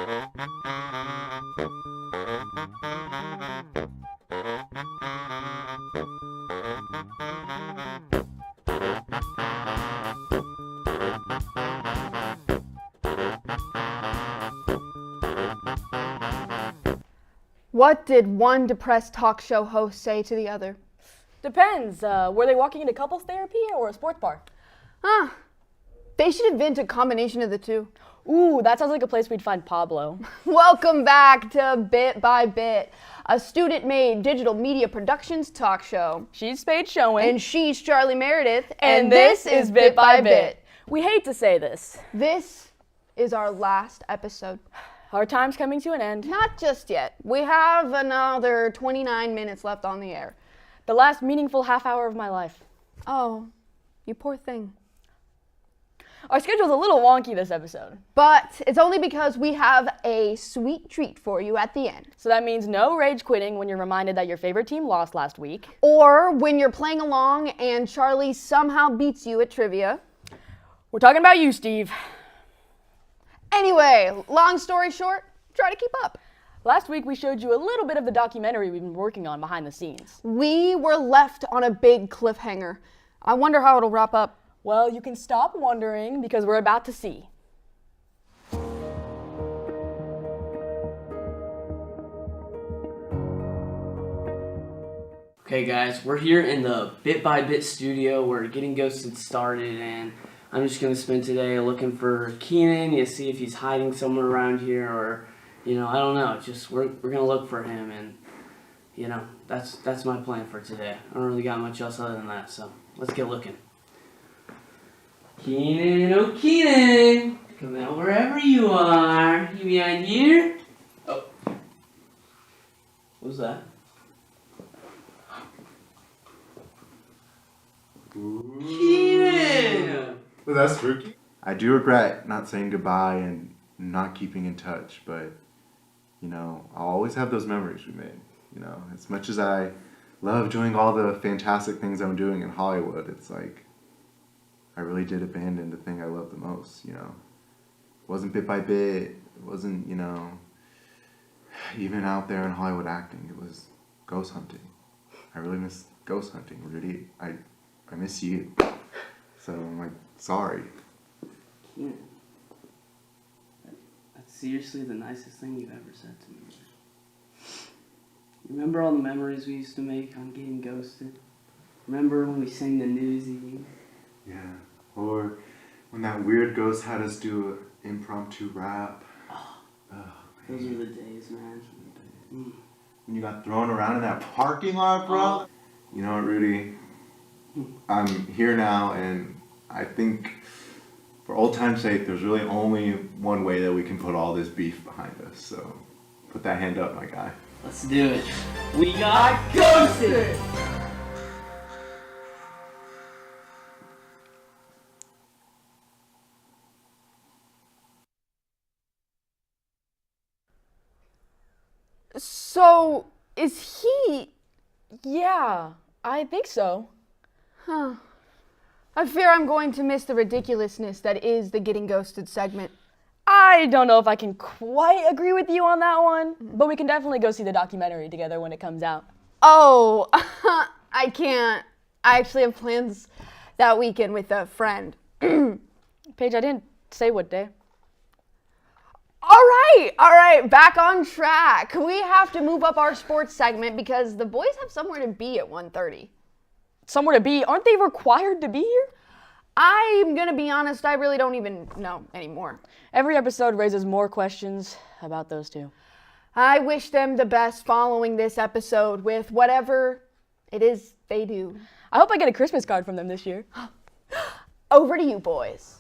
What did one depressed talk show host say to the other? Depends. Were they walking into couples therapy or a sports bar? They should invent a combination of the two. Ooh, that sounds like a place we'd find Pablo. Welcome back to Bit by Bit, a student-made digital media productions talk show. She's Spade Showing. And she's Charlie Meredith. And this is Bit by Bit. We hate to say this. This is our last episode. Our time's coming to an end. Not just yet. We have another 29 minutes left on the air. The last meaningful half hour of my life. Oh, you poor thing. Our schedule's a little wonky this episode. But it's only because we have a sweet treat for you at the end. So that means no rage quitting when you're reminded that your favorite team lost last week. Or when you're playing along and Charlie somehow beats you at trivia. We're talking about you, Steve. Anyway, long story short, try to keep up. Last week we showed you a little bit of the documentary we've been working on behind the scenes. We were left on a big cliffhanger. I wonder how it'll wrap up. Well, you can stop wondering because we're about to see. Okay guys, we're here in the Bit by Bit studio. We're getting Ghosted started, and I'm just gonna spend today looking for Keenan, to see if he's hiding somewhere around here, or I don't know. Just we're gonna look for him, and that's my plan for today. I don't really got much else other than that, so let's get looking. Keenan, oh Keenan, come out wherever you are. You behind here? Oh, what was that? Keenan! Was that spooky? I do regret not saying goodbye and not keeping in touch, but, I'll always have those memories we made. As much as I love doing all the fantastic things I'm doing in Hollywood, it's like, I really did abandon the thing I love the most, It wasn't Bit by Bit, it wasn't, even out there in Hollywood acting, it was ghost hunting. I really miss ghost hunting, Rudy. I miss you. So I'm like, sorry. Keenan, that's seriously the nicest thing you've ever said to me. Remember all the memories we used to make on Getting Ghosted? Remember when we sang the Newsy? Yeah. Or when that weird ghost had us do an impromptu rap. Those were the days, man. When you got thrown around in that parking lot, bro. You know what, Rudy? I'm here now, and I think for old time's sake, there's really only one way that we can put all this beef behind us. So put that hand up, my guy. Let's do it. We got ghosted! So, is he... Yeah, I think so. Huh. I fear I'm going to miss the ridiculousness that is the Getting Ghosted segment. I don't know if I can quite agree with you on that one, but we can definitely go see the documentary together when it comes out. Oh, I can't. I actually have plans that weekend with a friend. Paige, I didn't say what day. All right, back on track. We have to move up our sports segment because the boys have somewhere to be at 1:30. Somewhere to be? Aren't they required to be here? I'm gonna be honest, I really don't even know anymore. Every episode raises more questions about those two. I wish them the best following this episode with whatever it is they do. I hope I get a Christmas card from them this year. Over to you, boys.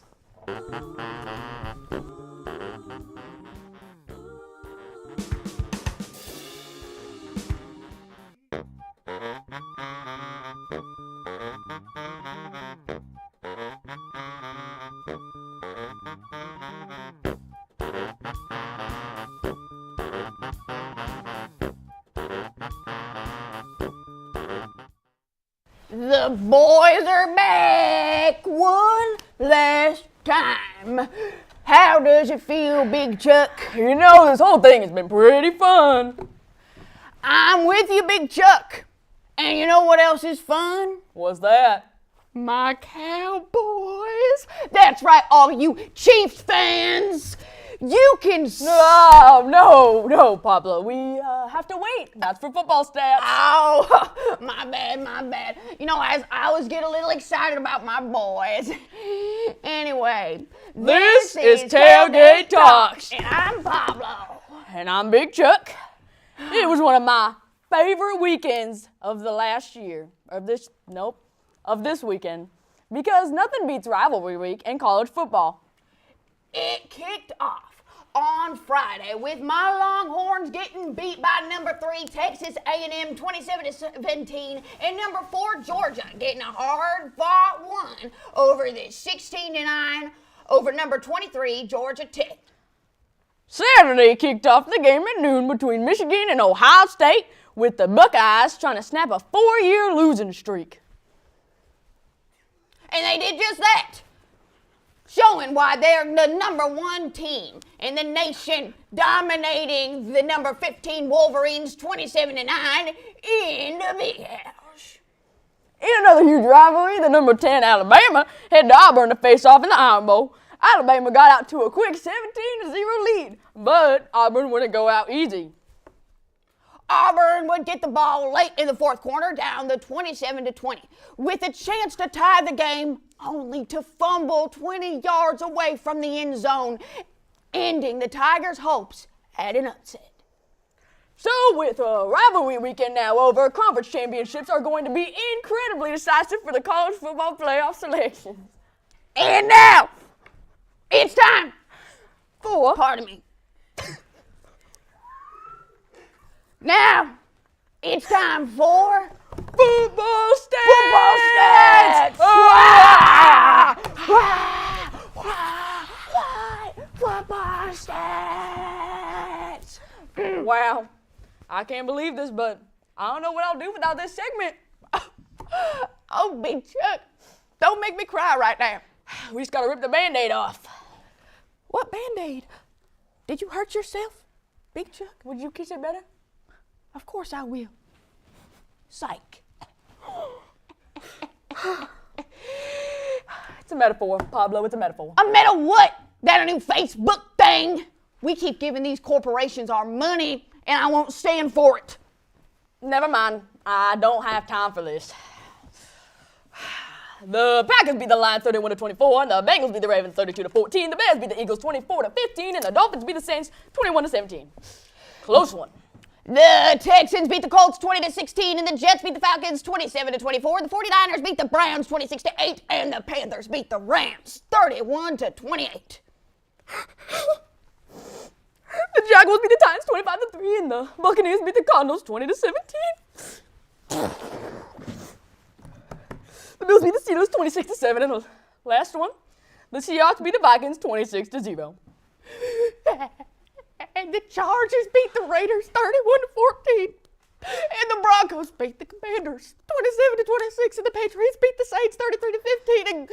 The boys are back one last time. How does it feel, Big Chuck? You know, this whole thing has been pretty fun. I'm with you, Big Chuck. And you know what else is fun? What's that? My Cowboys. That's right, all you Chiefs fans. You can. Oh, no, Pablo. We have to wait. That's for football stats. Oh, my bad. You know, as I always get a little excited about my boys. Anyway, This is Tailgate Talks. And I'm Pablo. And I'm Big Chuck. It was one of my favorite weekends of the last year. Of this weekend. Because nothing beats rivalry week in college football. It kicked off on Friday with my Longhorns getting beat by number 3 Texas A&M 27-17 and number 4 Georgia getting a hard-fought win over the 16-9 over number 23 Georgia Tech. Saturday kicked off the game at noon between Michigan and Ohio State with the Buckeyes trying to snap a 4-year losing streak. And they did just that, showing why they're the number 1 team in the nation, dominating the number 15 Wolverines 27-9 in the Big House. In another huge rivalry, the number 10 Alabama headed to Auburn to face off in the Iron Bowl. Alabama got out to a quick 17-0 lead, but Auburn wouldn't go out easy. Auburn would get the ball late in the fourth quarter, down to 27-20, with a chance to tie the game, only to fumble 20 yards away from the end zone, ending the Tigers' hopes at an upset. So with a rivalry weekend now over, conference championships are going to be incredibly decisive for the college football playoff selections. And now, it's time For Pardon me. Now, it's time for football stats! football stats. Ah! Football stats. Wow, I can't believe this, but I don't know what I'll do without this segment. Oh, Big Chuck, don't make me cry right now. We just gotta rip the Band-Aid off. What Band-Aid? Did you hurt yourself, Big Chuck? Would you kiss it better? Of course I will. Psych. It's a metaphor, Pablo, it's a metaphor. A meta what? That a new Facebook thing? We keep giving these corporations our money, and I won't stand for it. Never mind, I don't have time for this. The Packers beat the Lions 31-24, and the Bengals beat the Ravens 32-14. The Bears beat the Eagles 24-15, and the Dolphins beat the Saints 21-17. Close one. The Texans beat the Colts 20-16, and the Jets beat the Falcons 27-24. The 49ers beat the Browns 26-8, and the Panthers beat the Rams 31-28. The Jaguars beat the Titans 25-3, and the Buccaneers beat the Cardinals 20-17. The Bills beat the Steelers 26-7, and the last one, the Seahawks beat the Vikings 26-0. And the Chargers beat the Raiders 31-14. And the Broncos beat the Commanders 27-26. And the Patriots beat the Saints 33-15. And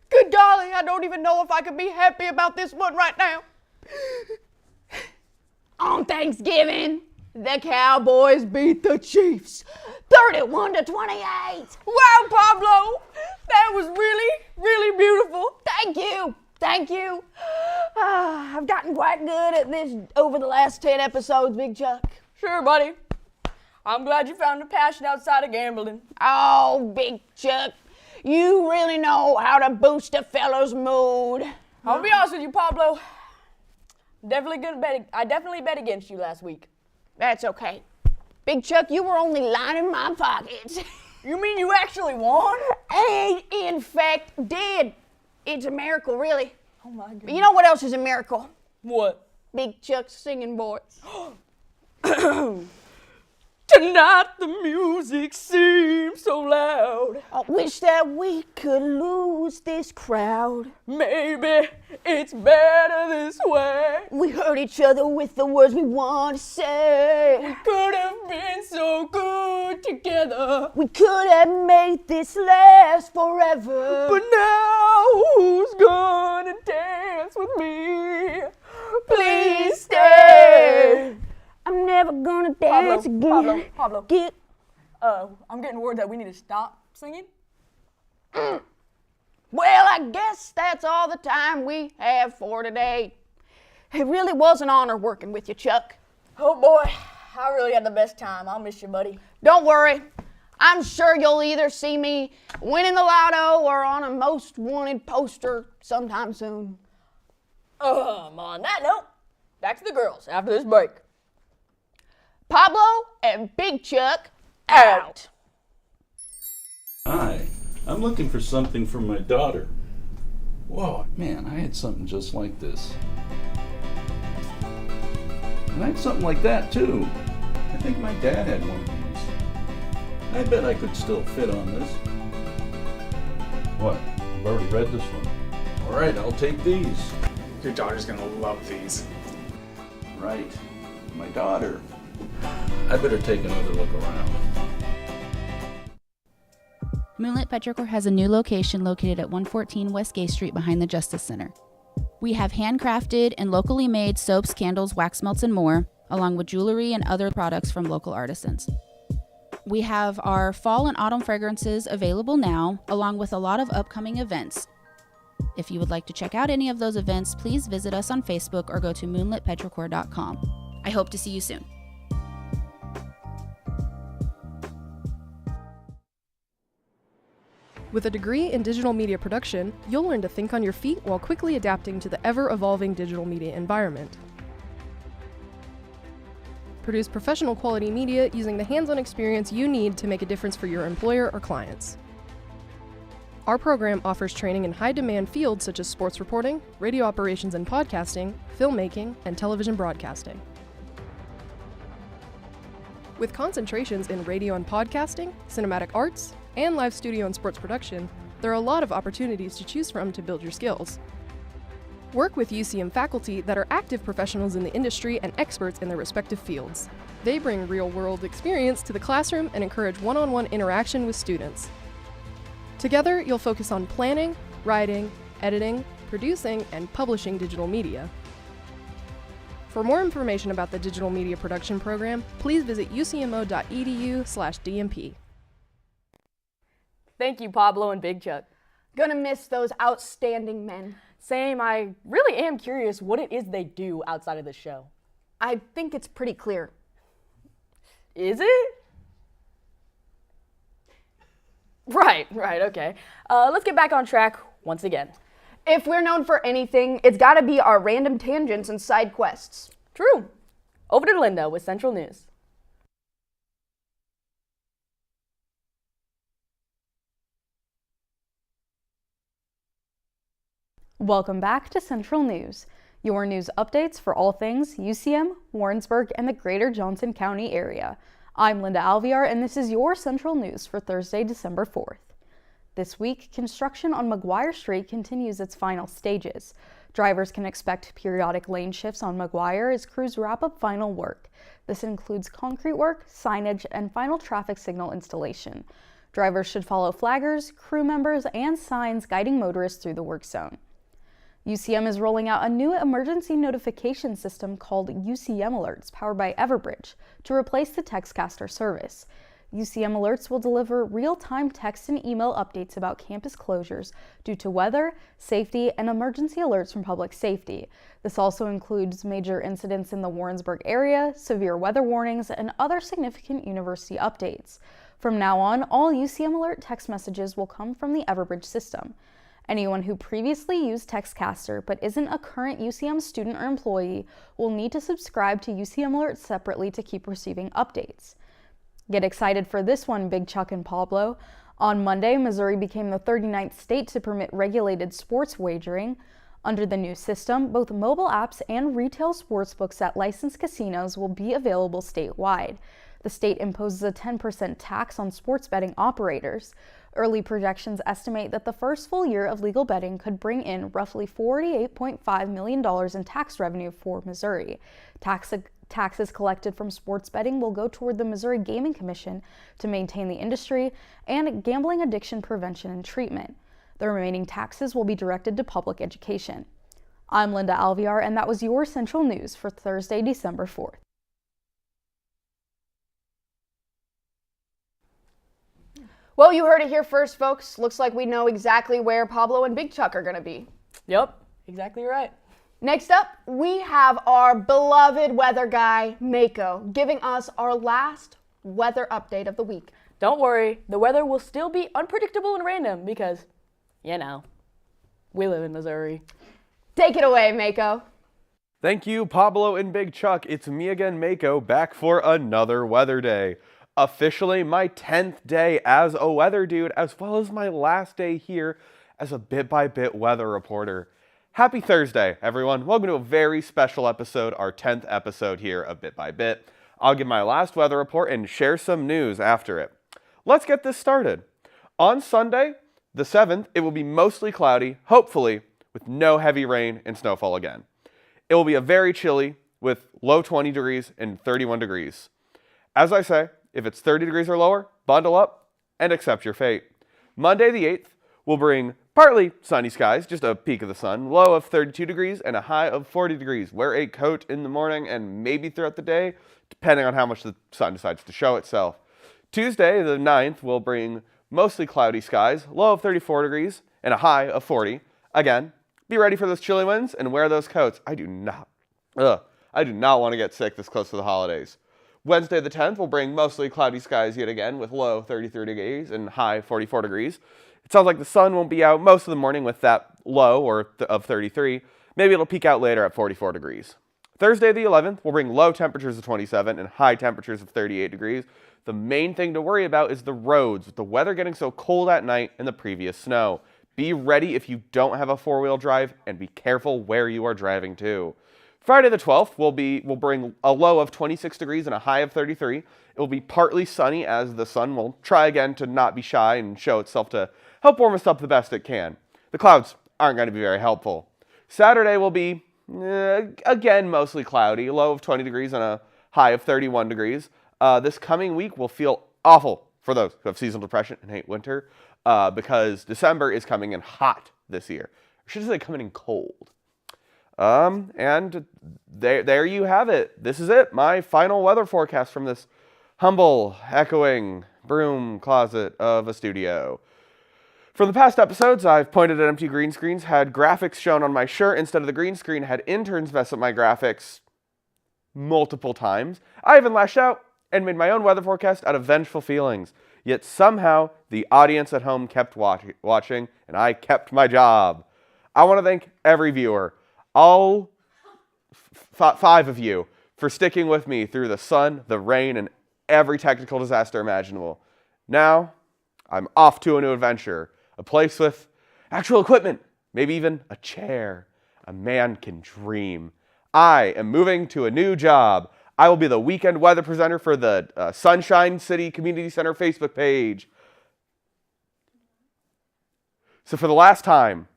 good golly, I don't even know if I could be happy about this one right now. On Thanksgiving, the Cowboys beat the Chiefs 31-28. Wow, Pablo, that was really, really beautiful. Thank you. I've gotten quite good at this over the last 10 episodes, Big Chuck. Sure, buddy. I'm glad you found a passion outside of gambling. Oh, Big Chuck, you really know how to boost a fellow's mood. I'll be honest with you, Pablo. I definitely bet against you last week. That's okay. Big Chuck, you were only lining my pockets. You mean you actually won? And in fact, did. It's a miracle, really. Oh my goodness. But you know what else is a miracle? What? Big Chuck's singing voice. Tonight the music seems so loud. I wish that we could lose this crowd. Maybe it's better this way. We hurt each other with the words we want to say. Could have been so good together. We could have made this last forever. But now who's gonna dance Let's get. Pablo. Get. I'm getting word that we need to stop singing. Well, I guess that's all the time we have for today. It really was an honor working with you, Chuck. Oh boy, I really had the best time. I'll miss you, buddy. Don't worry. I'm sure you'll either see me winning the lotto or on a most wanted poster sometime soon. On that note, back to the girls after this break. Pablo and Big Chuck Out. Hi, I'm looking for something for my daughter. Whoa, man, I had something just like this. And I had something like that too. I think my dad had one of these. I bet I could still fit on this. What? I've already read this one. All right, I'll take these. Your daughter's gonna love these. Right, my daughter. I better take another look around. Moonlit Petrichor has a new location located at 114 West Gay Street behind the Justice Center. We have handcrafted and locally made soaps, candles, wax melts, and more, along with jewelry and other products from local artisans. We have our fall and autumn fragrances available now, along with a lot of upcoming events. If you would like to check out any of those events, please visit us on Facebook or go to moonlitpetrichor.com. I hope to see you soon. With a degree in digital media production, you'll learn to think on your feet while quickly adapting to the ever-evolving digital media environment. Produce professional quality media using the hands-on experience you need to make a difference for your employer or clients. Our program offers training in high-demand fields such as sports reporting, radio operations and podcasting, filmmaking, and television broadcasting. With concentrations in radio and podcasting, cinematic arts, and live studio and sports production, there are a lot of opportunities to choose from to build your skills. Work with UCM faculty that are active professionals in the industry and experts in their respective fields. They bring real-world experience to the classroom and encourage one-on-one interaction with students. Together, you'll focus on planning, writing, editing, producing, and publishing digital media. For more information about the digital media production program, please visit ucmo.edu/DMP. Thank you, Pablo and Big Chuck. Gonna miss those outstanding men. Same, I really am curious what it is they do outside of the show. I think it's pretty clear. Is it? Right, okay. Let's get back on track once again. If we're known for anything, it's gotta be our random tangents and side quests. True. Over to Linda with Central News. Welcome back to Central News, your news updates for all things UCM, Warrensburg, and the greater Johnson County area. I'm Linda Alviar, and this is your Central News for Thursday, December 4th. This week, construction on McGuire Street continues its final stages. Drivers can expect periodic lane shifts on McGuire as crews wrap up final work. This includes concrete work, signage, and final traffic signal installation. Drivers should follow flaggers, crew members, and signs guiding motorists through the work zone. UCM is rolling out a new emergency notification system called UCM Alerts, powered by Everbridge, to replace the Textcaster service. UCM Alerts will deliver real-time text and email updates about campus closures due to weather, safety, and emergency alerts from public safety. This also includes major incidents in the Warrensburg area, severe weather warnings, and other significant university updates. From now on, all UCM Alert text messages will come from the Everbridge system. Anyone who previously used Textcaster but isn't a current UCM student or employee will need to subscribe to UCM Alerts separately to keep receiving updates. Get excited for this one, Big Chuck and Pablo. On Monday, Missouri became the 39th state to permit regulated sports wagering. Under the new system, both mobile apps and retail sportsbooks at licensed casinos will be available statewide. The state imposes a 10% tax on sports betting operators. Early projections estimate that the first full year of legal betting could bring in roughly $48.5 million in tax revenue for Missouri. Taxes collected from sports betting will go toward the Missouri Gaming Commission to maintain the industry and gambling addiction prevention and treatment. The remaining taxes will be directed to public education. I'm Linda Alviar, and that was your Central News for Thursday, December 4th. Well, you heard it here first, folks. Looks like we know exactly where Pablo and Big Chuck are going to be. Yep, exactly right. Next up, we have our beloved weather guy, Mako, giving us our last weather update of the week. Don't worry, the weather will still be unpredictable and random because, you know, we live in Missouri. Take it away, Mako. Thank you, Pablo and Big Chuck. It's me again, Mako, back for another weather day. Officially my 10th day as a weather dude, as well as my last day here as a bit-by-bit weather reporter. Happy Thursday, everyone. Welcome to a very special episode, our 10th episode here of Bit by Bit. I'll give my last weather report and share some news after it. Let's get this started. On Sunday, the 7th, it will be mostly cloudy, hopefully, with no heavy rain and snowfall again. It will be a very chilly with low 20 degrees and 31 degrees. As I say, if it's 30 degrees or lower, bundle up and accept your fate. Monday the 8th will bring partly sunny skies, just a peek of the sun, low of 32 degrees and a high of 40 degrees. Wear a coat in the morning and maybe throughout the day, depending on how much the sun decides to show itself. Tuesday the 9th will bring mostly cloudy skies, low of 34 degrees and a high of 40. Again, be ready for those chilly winds and wear those coats. I do not want to get sick this close to the holidays. Wednesday the 10th will bring mostly cloudy skies yet again with low 33 degrees and high 44 degrees. It sounds like the sun won't be out most of the morning with that low of 33. Maybe it'll peak out later at 44 degrees. Thursday the 11th will bring low temperatures of 27 and high temperatures of 38 degrees. The main thing to worry about is the roads, with the weather getting so cold at night and the previous snow. Be ready if you don't have a four-wheel drive, and be careful where you are driving to. Friday the 12th will bring a low of 26 degrees and a high of 33. It will be partly sunny as the sun will try again to not be shy and show itself to help warm us up the best it can. The clouds aren't going to be very helpful. Saturday will be, again, mostly cloudy, low of 20 degrees and a high of 31 degrees. This coming week will feel awful for those who have seasonal depression and hate winter. Because December is coming in hot this year. I should say coming in cold. And there you have it. This is it, my final weather forecast from this humble, echoing broom closet of a studio. From the past episodes, I've pointed at empty green screens, had graphics shown on my shirt instead of the green screen, had interns mess up my graphics multiple times. I even lashed out and made my own weather forecast out of vengeful feelings. Yet somehow, the audience at home kept watching, and I kept my job. I want to thank every viewer, all 5 of you, for sticking with me through the sun, the rain, and every technical disaster imaginable. Now, I'm off to a new adventure, a place with actual equipment, maybe even a chair. A man can dream. I am moving to a new job. I will be the weekend weather presenter for the Sunshine City Community Center Facebook page. So for the last time,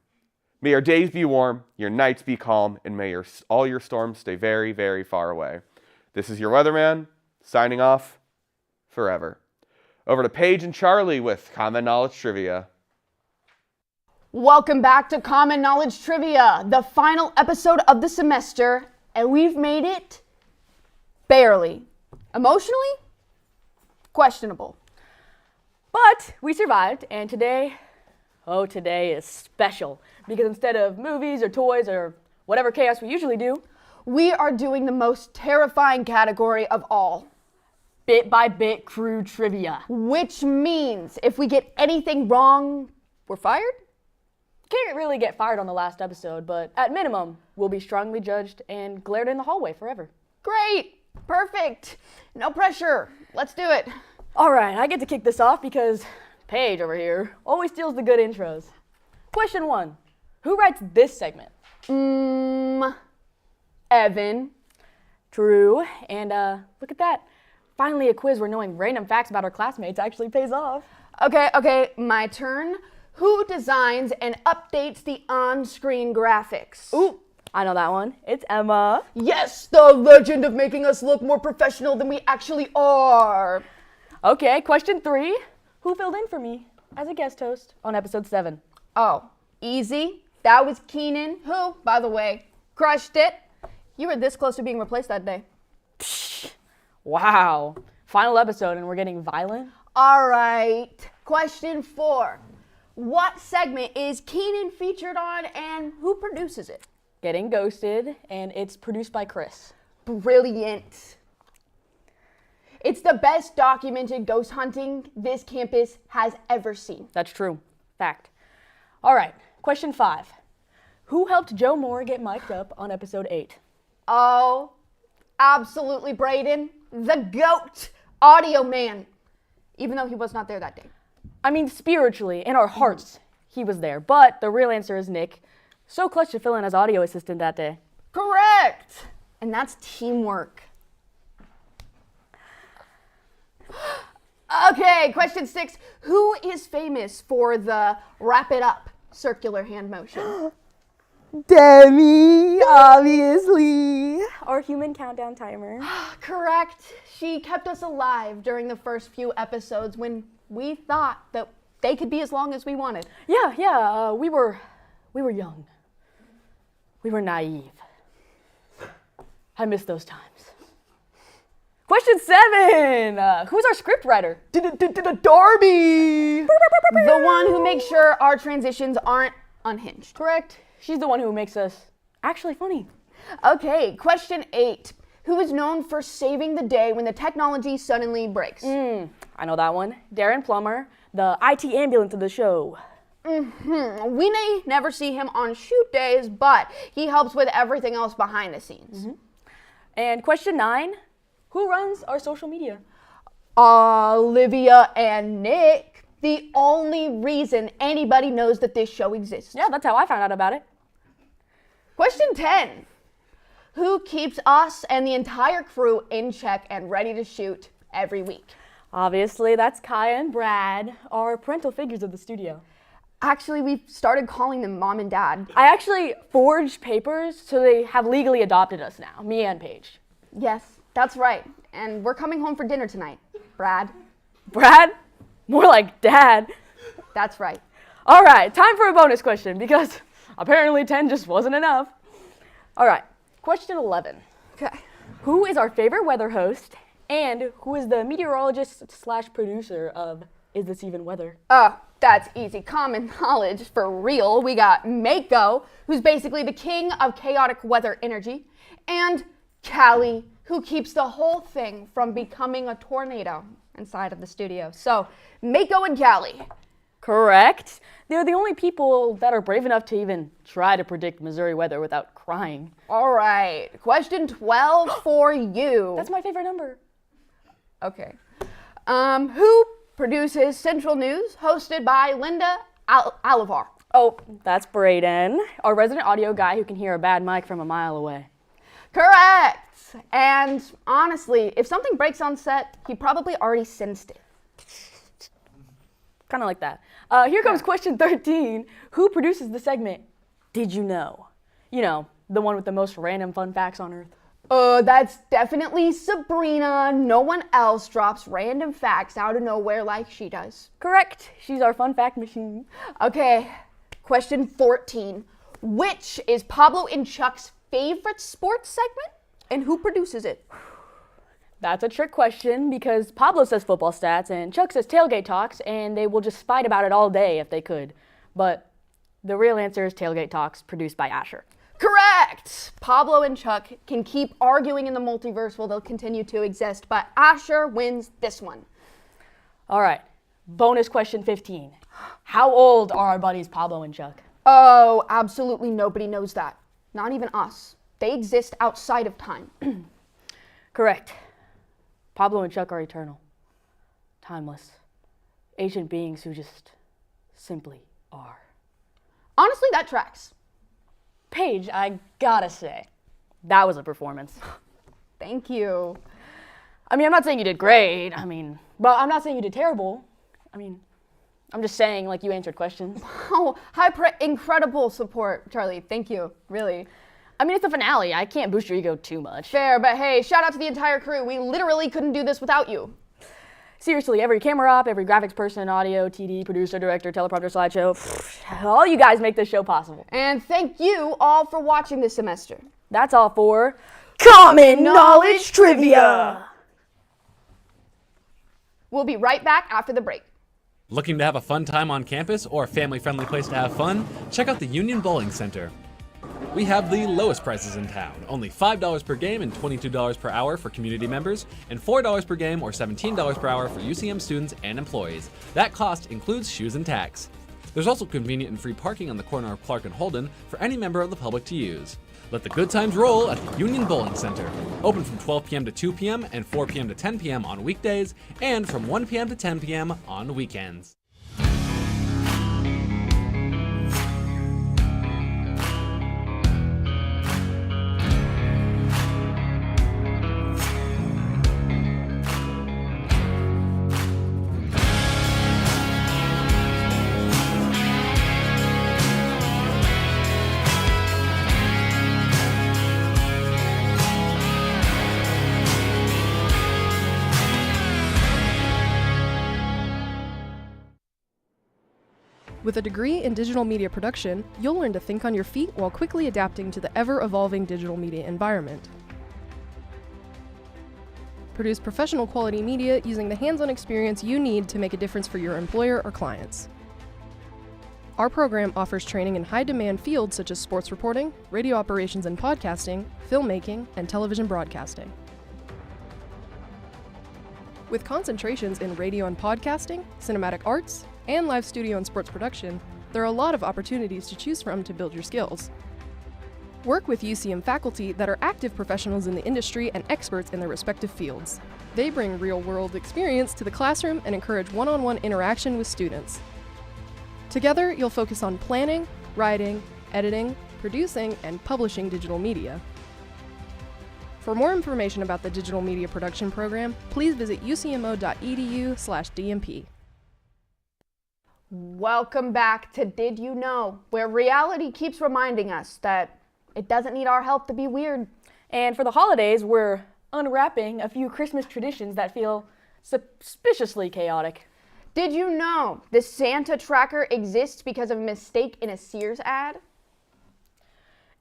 may your days be warm, your nights be calm, and may all your storms stay very, very far away. This is your weatherman, signing off forever. Over to Paige and Charlie with Common Knowledge Trivia. Welcome back to Common Knowledge Trivia, the final episode of the semester, and we've made it barely. Emotionally? Questionable. But we survived, and today is special. Because instead of movies or toys or whatever chaos we usually do, we are doing the most terrifying category of all. Bit by bit crew trivia. Which means if we get anything wrong, we're fired? Can't really get fired on the last episode, but at minimum, we'll be strongly judged and glared in the hallway forever. Great! Perfect! No pressure. Let's do it. All right, I get to kick this off because Paige over here always steals the good intros. Question 1. Who writes this segment? Evan. True. And look at that. Finally a quiz where knowing random facts about our classmates actually pays off. Okay, my turn. Who designs and updates the on-screen graphics? Ooh, I know that one. It's Emma. Yes, the legend of making us look more professional than we actually are. Okay, question 3. Who filled in for me as a guest host on episode 7? Oh, easy. That was Keenan, who, by the way, crushed it. You were this close to being replaced that day. Wow. Final episode and we're getting violent? All right. Question 4. What segment is Keenan featured on and who produces it? Getting Ghosted, and it's produced by Chris. Brilliant. It's the best documented ghost hunting this campus has ever seen. That's true. Fact. All right, question 5. Who helped Joe Moore get mic'd up on episode 8? Oh, absolutely, Braden. The GOAT, Audio Man. Even though he was not there that day. I mean, spiritually, in our hearts, he was there. But the real answer is Nick. So clutch to fill in as audio assistant that day. Correct. And that's teamwork. Okay, question 6. Who is famous for the wrap it up circular hand motion? Demi, obviously. Our human countdown timer. Correct. She kept us alive during the first few episodes when we thought that they could be as long as we wanted. Yeah, we were young. We were naive. I miss those times. Question 7. Who's our script writer? Darby. The one who makes sure our transitions aren't unhinged. Correct. She's the one who makes us actually funny. Okay, question 8. Who is known for saving the day when the technology suddenly breaks? I know that one. Darren Plummer, the IT ambulance of the show. We may never see him on shoot days, but he helps with everything else behind the scenes. And question 9. Who runs our social media? Olivia and Nick. The only reason anybody knows that this show exists. Yeah, that's how I found out about it. Question 10. Who keeps us and the entire crew in check and ready to shoot every week? Obviously, that's Kaya and Brad, our parental figures of the studio. Actually, we've started calling them Mom and Dad. I actually forged papers so they have legally adopted us now, me and Paige. Yes, that's right. And we're coming home for dinner tonight, Brad. Brad? More like Dad. That's right. All right, time for a bonus question because apparently 10 just wasn't enough. All right, question 11. Okay. Who is our favorite weather host and who is the meteorologist/producer of Is This Even Weather? Oh, that's easy. Common knowledge for real. We got Mako, who's basically the king of chaotic weather energy, and Callie, who keeps the whole thing from becoming a tornado inside of the studio. So, Mako and Callie. Correct. They're the only people that are brave enough to even try to predict Missouri weather without crying. All right. Question 12 for you. That's my favorite number. Okay. Who produces Central News, hosted by Linda Alivar? Oh, that's Braden, our resident audio guy who can hear a bad mic from a mile away. Correct. And honestly, if something breaks on set, he probably already sensed it. Kind of like that. Here comes question 13. Who produces the segment, Did You Know? You know, the one with the most random fun facts on Earth. That's definitely Sabrina. No one else drops random facts out of nowhere like she does. Correct. She's our fun fact machine. Okay, question 14. Which is Pablo and Chuck's favorite sports segment? And who produces it? That's a trick question because Pablo says football stats and Chuck says tailgate talks, and they will just fight about it all day if they could. But the real answer is tailgate talks produced by Asher. Correct! Pablo and Chuck can keep arguing in the multiverse while they'll continue to exist, but Asher wins this one. All right, bonus question 15. How old are our buddies Pablo and Chuck? Oh, absolutely nobody knows that. Not even us. They exist outside of time. Correct. Pablo and Chuck are eternal, timeless, ancient beings who just simply are. Honestly, that tracks. Paige, I gotta say, that was a performance. Thank you. I mean, I'm not saying you did great. But I'm not saying you did terrible. I'm just saying, like, you answered questions. Oh, incredible support, Charlie. Thank you, really. It's the finale. I can't boost your ego too much. Fair, but hey, shout out to the entire crew. We literally couldn't do this without you. Seriously, every camera op, every graphics person, audio, TD, producer, director, teleprompter, slideshow, all you guys make this show possible. And thank you all for watching this semester. That's all for Common Knowledge Trivia. We'll be right back after the break. Looking to have a fun time on campus or a family-friendly place to have fun? Check out the Union Bowling Center. We have the lowest prices in town, only $5 per game and $22 per hour for community members, and $4 per game or $17 per hour for UCM students and employees. That cost includes shoes and tax. There's also convenient and free parking on the corner of Clark and Holden for any member of the public to use. Let the good times roll at the Union Bowling Center. Open from 12 p.m. to 2 p.m. and 4 p.m. to 10 p.m. on weekdays, and from 1 p.m. to 10 p.m. on weekends. With a degree in digital media production, you'll learn to think on your feet while quickly adapting to the ever-evolving digital media environment. Produce professional quality media using the hands-on experience you need to make a difference for your employer or clients. Our program offers training in high-demand fields such as sports reporting, radio operations and podcasting, filmmaking, and television broadcasting. With concentrations in radio and podcasting, cinematic arts, and live studio and sports production, there are a lot of opportunities to choose from to build your skills. Work with UCM faculty that are active professionals in the industry and experts in their respective fields. They bring real-world experience to the classroom and encourage one-on-one interaction with students. Together, you'll focus on planning, writing, editing, producing, and publishing digital media. For more information about the Digital Media Production Program, please visit ucmo.edu/DMP. Welcome back to Did You Know, where reality keeps reminding us that it doesn't need our help to be weird. And for the holidays, we're unwrapping a few Christmas traditions that feel suspiciously chaotic. Did you know the Santa tracker exists because of a mistake in a Sears ad?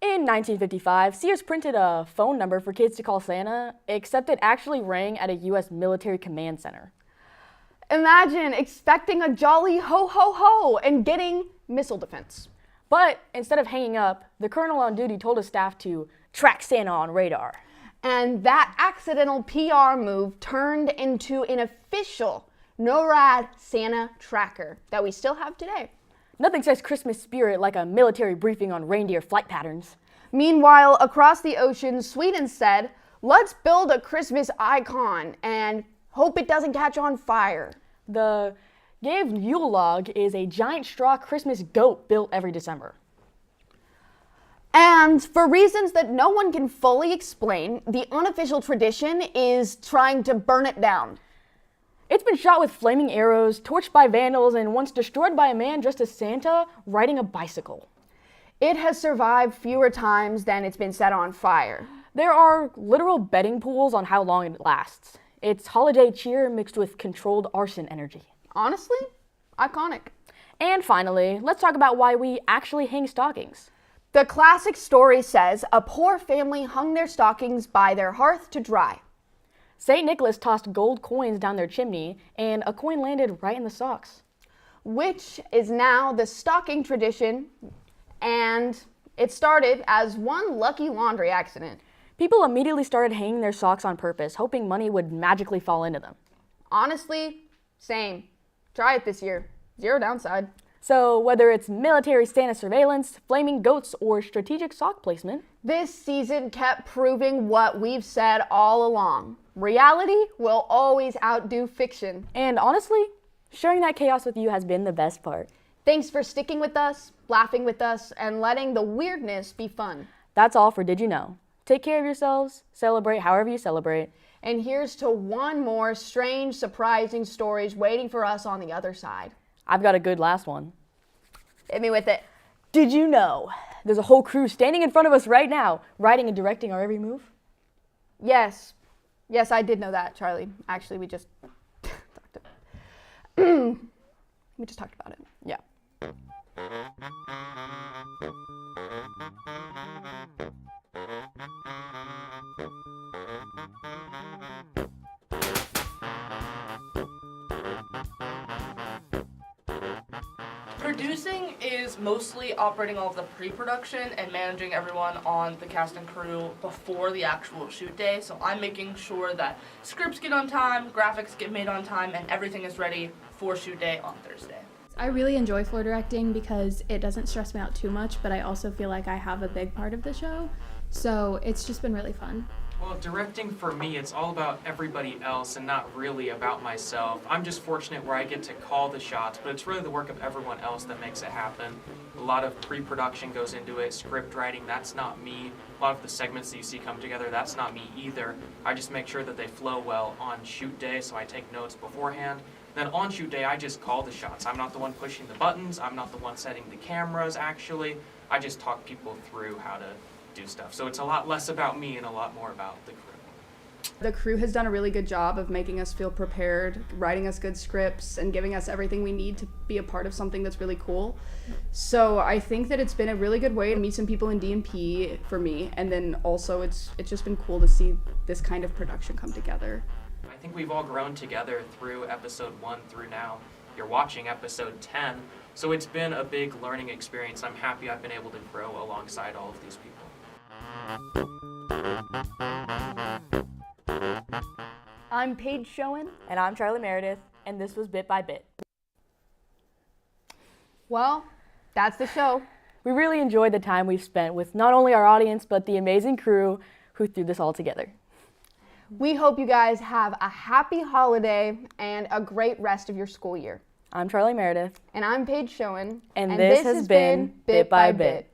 In 1955, Sears printed a phone number for kids to call Santa, except it actually rang at a U.S. military command center. Imagine expecting a jolly ho-ho-ho and getting missile defense. But instead of hanging up, the colonel on duty told his staff to track Santa on radar. And that accidental PR move turned into an official NORAD Santa tracker that we still have today. Nothing says Christmas spirit like a military briefing on reindeer flight patterns. Meanwhile, across the ocean, Sweden said, "Let's build a Christmas icon and hope it doesn't catch on fire." The Gave Yule log is a giant straw Christmas goat built every December. And for reasons that no one can fully explain, the unofficial tradition is trying to burn it down. It's been shot with flaming arrows, torched by vandals, and once destroyed by a man dressed as Santa riding a bicycle. It has survived fewer times than it's been set on fire. There are literal betting pools on how long it lasts. It's holiday cheer mixed with controlled arson energy. Honestly, iconic. And finally, let's talk about why we actually hang stockings. The classic story says a poor family hung their stockings by their hearth to dry. St. Nicholas tossed gold coins down their chimney, and a coin landed right in the socks. Which is now the stocking tradition, and it started as one lucky laundry accident. People immediately started hanging their socks on purpose, hoping money would magically fall into them. Honestly, same. Try it this year. Zero downside. So whether it's military Santa surveillance, flaming goats, or strategic sock placement, this season kept proving what we've said all along. Reality will always outdo fiction. And honestly, sharing that chaos with you has been the best part. Thanks for sticking with us, laughing with us, and letting the weirdness be fun. That's all for Did You Know? Take care of yourselves, celebrate however you celebrate. And here's to one more strange, surprising stories waiting for us on the other side. I've got a good last one. Hit me with it. Did you know there's a whole crew standing in front of us right now, writing and directing our every move? Yes. Yes, I did know that, Charlie. Actually, we just talked about it. Yeah. Producing is mostly operating all of the pre-production and managing everyone on the cast and crew before the actual shoot day. So I'm making sure that scripts get on time, graphics get made on time, and everything is ready for shoot day on Thursday. I really enjoy floor directing because it doesn't stress me out too much, but I also feel like I have a big part of the show. So it's just been really fun. Well, directing for me, it's all about everybody else and not really about myself. I'm just fortunate where I get to call the shots, but it's really the work of everyone else that makes it happen. A lot of pre-production goes into it, script writing, that's not me. A lot of the segments that you see come together, that's not me either. I just make sure that they flow well on shoot day, so I take notes beforehand. Then on shoot day, I just call the shots. I'm not the one pushing the buttons, I'm not the one setting the cameras, actually. I just talk people through how to do stuff. So it's a lot less about me and a lot more about the crew. The crew has done a really good job of making us feel prepared, writing us good scripts, and giving us everything we need to be a part of something that's really cool. So I think that it's been a really good way to meet some people in DMP for me, and then also it's just been cool to see this kind of production come together. I think we've all grown together through episode 1 through now. You're watching episode 10, so it's been a big learning experience. I'm happy I've been able to grow alongside all of these people. I'm Paige Schoen. And I'm Charlie Meredith, and this was Bit by Bit. Well, that's the show. We really enjoyed the time we've spent with not only our audience, but the amazing crew who threw this all together. We hope you guys have a happy holiday and a great rest of your school year. I'm Charlie Meredith. And I'm Paige Schoen. And this has been Bit by Bit.